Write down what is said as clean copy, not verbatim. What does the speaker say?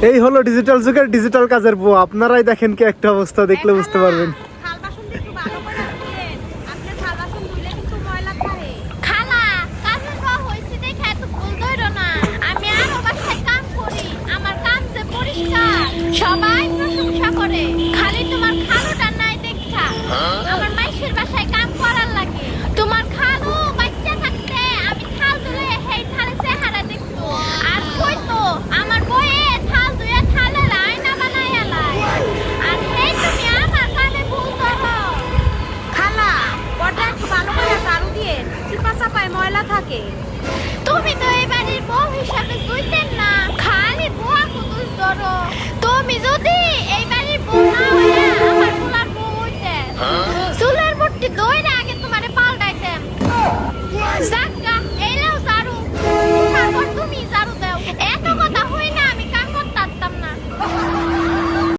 এই হলো ডিজিটাল যুগের ডিজিটাল কাজের বউ। আপনারাই দেখেন কি একটা অবস্থা, দেখলে বুঝতে পারবেন। থাল বাসন একটু ভালো করে ধুইয়েন, আপনি থাল বাসন ধুইলে কিন্তু ময়লা থাকে। খালা, কাজের বউ হইছে দেখে এত ভুল ধইরো না। আমি আরো বাসায় কাম করি, আমার কাম যে পরিষ্কার, সবাই প্রশংসা করে।